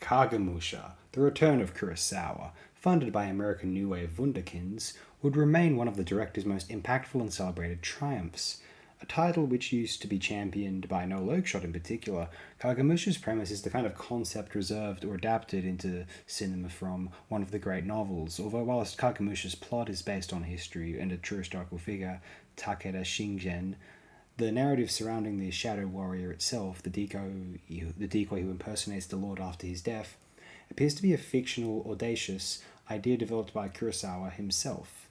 Kagemusha, The Return of Kurosawa, funded by American New Wave wunderkinds, would remain one of the director's most impactful and celebrated triumphs. A title which used to be championed by Noel Oakeshott in particular, Kagemusha's premise is the kind of concept reserved or adapted into cinema from one of the great novels, although whilst Kagemusha's plot is based on history and a true historical figure, Takeda Shingen, the narrative surrounding the Shadow Warrior itself, the decoy who impersonates the Lord after his death, appears to be a fictional, audacious idea developed by Kurosawa himself.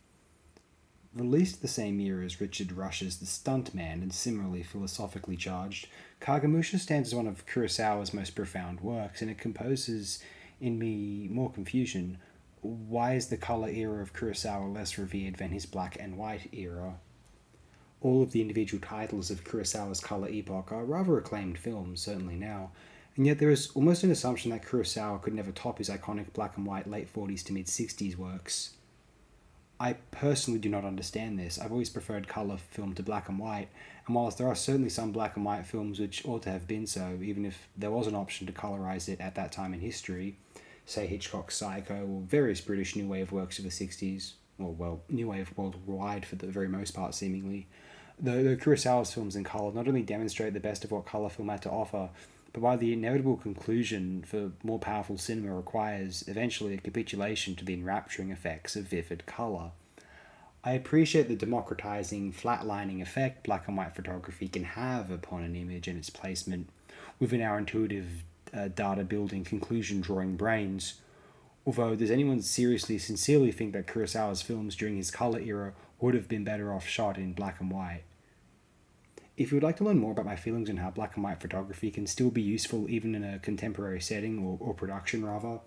Released the same year as Richard Rush's The Stuntman and similarly philosophically charged, Kagemusha stands as one of Kurosawa's most profound works, and it composes in me more confusion. Why is the colour era of Kurosawa less revered than his black and white era? All of the individual titles of Kurosawa's colour epoch are rather acclaimed films, certainly now, and yet there is almost an assumption that Kurosawa could never top his iconic black and white late 40s to mid 60s works. I personally do not understand this. I've always preferred colour film to black and white, and whilst there are certainly some black and white films which ought to have been so, even if there was an option to colorise it at that time in history, say Hitchcock's Psycho or various British New Wave works of the 60s, or well, New Wave worldwide for the very most part seemingly, the Kurosawa's films in colour not only demonstrate the best of what colour film had to offer, but why the inevitable conclusion for more powerful cinema requires eventually a capitulation to the enrapturing effects of vivid colour. I appreciate the democratizing, flatlining effect black and white photography can have upon an image and its placement within our intuitive data-building, conclusion-drawing brains. Although, does anyone seriously, sincerely think that Kurosawa's films during his colour era would have been better off shot in black and white? If you would like to learn more about my feelings on how black and white photography can still be useful even in a contemporary setting, or production rather,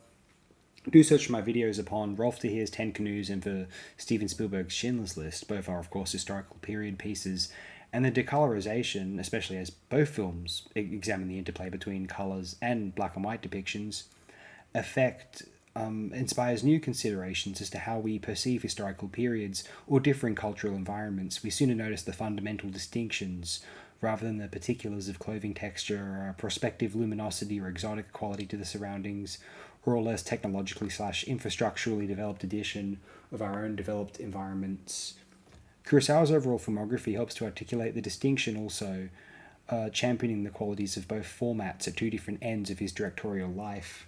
do search for my videos upon Rolf de Heer's Ten Canoes and for Steven Spielberg's Schindler's List. Both are, of course, historical period pieces, and the decolorization, especially as both films examine the interplay between colours and black and white depictions, inspires new considerations as to how we perceive historical periods or differing cultural environments. We sooner notice the fundamental distinctions rather than the particulars of clothing texture, prospective luminosity or exotic quality to the surroundings, or a less technologically/infrastructurally developed edition of our own developed environments. Kurosawa's overall filmography helps to articulate the distinction also, championing the qualities of both formats at two different ends of his directorial life.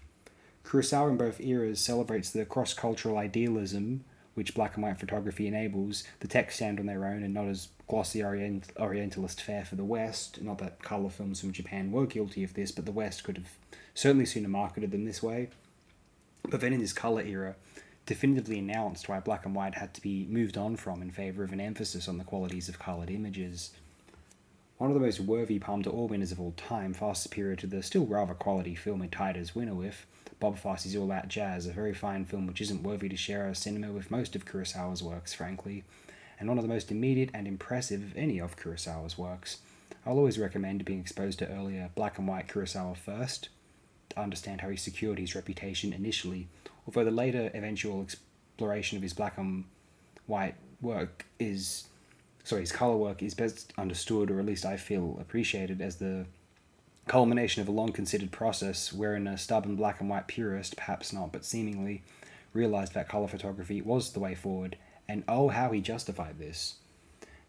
Kurosawa in both eras celebrates the cross-cultural idealism which black and white photography enables. The texts stand on their own and not as glossy Orientalist fare for the West. Not that colour films from Japan were guilty of this, but the West could have certainly sooner marketed them this way. But then in this colour era, definitively announced why black and white had to be moved on from in favour of an emphasis on the qualities of coloured images. One of the most worthy Palme d'Or winners of all time, far superior to the still rather quality film it tied as winner with, Bob Fosse's All That Jazz, a very fine film which isn't worthy to share our cinema with most of Kurosawa's works, frankly, and one of the most immediate and impressive of any of Kurosawa's works. I'll always recommend being exposed to earlier black and white Kurosawa first, to understand how he secured his reputation initially, although the later eventual exploration of his black and white work his colour work is best understood, or at least I feel appreciated, as the culmination of a long-considered process wherein a stubborn black and white purist, perhaps not, but seemingly, realised that colour photography was the way forward, and oh how he justified this.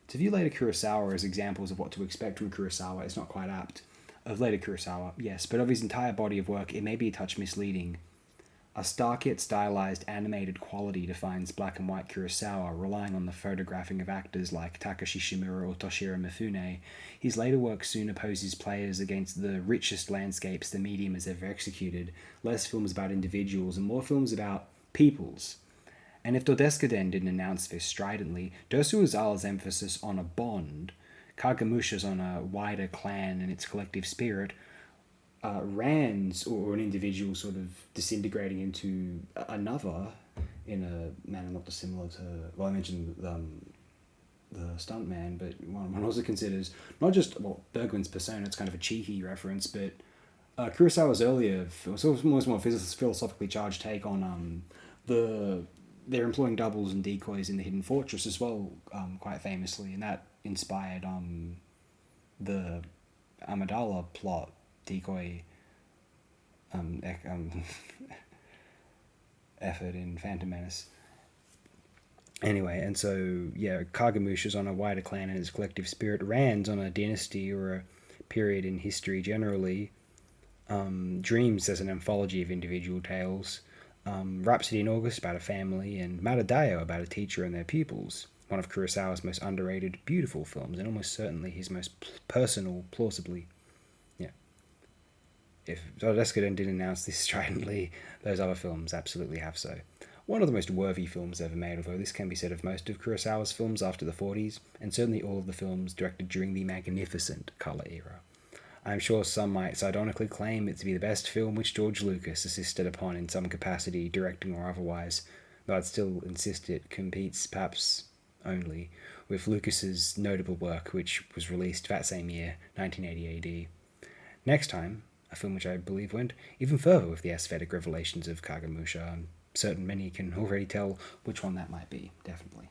To view later Kurosawa as examples of what to expect from Kurosawa is not quite apt. Of later Kurosawa, yes, but of his entire body of work it may be a touch misleading. A stark yet stylized animated quality defines black and white Kurosawa, relying on the photographing of actors like Takashi Shimura or Toshiro Mifune. His later work soon opposes players against the richest landscapes the medium has ever executed, less films about individuals and more films about peoples. And if Dodeskadен didn't announce this stridently, Dosu Uzala's emphasis on a bond, Kagemusha's on a wider clan and its collective spirit, Rand's or an individual sort of disintegrating into another in a manner not dissimilar to, well, I mentioned the stuntman, but one also considers not just, well, Bergman's Persona, it's kind of a cheeky reference, but Kurosawa's earlier, was almost more philosophically charged take on they're employing doubles and decoys in the Hidden Fortress as well, quite famously, and that inspired the Amidala plot, decoy effort in Phantom Menace. Anyway, and so, yeah, Kagemusha's on a wider clan and its collective spirit. Rand's on a dynasty or a period in history generally. Dreams as an anthology of individual tales. Rhapsody in August about a family, and Madadayo about a teacher and their pupils. One of Kurosawa's most underrated, beautiful films, and almost certainly his most personal, plausibly. Yeah. If Descadent didn't announce this stridently, those other films absolutely have so. One of the most worthy films ever made, although this can be said of most of Kurosawa's films after the 40s, and certainly all of the films directed during the magnificent colour era. I am sure some might sardonically claim it to be the best film which George Lucas assisted upon in some capacity, directing or otherwise, though I'd still insist it competes, perhaps only, with Lucas's notable work, which was released that same year, 1980 AD. Next time, a film which I believe went even further with the aesthetic revelations of Kagemusha. I'm certain many can already tell which one that might be, definitely.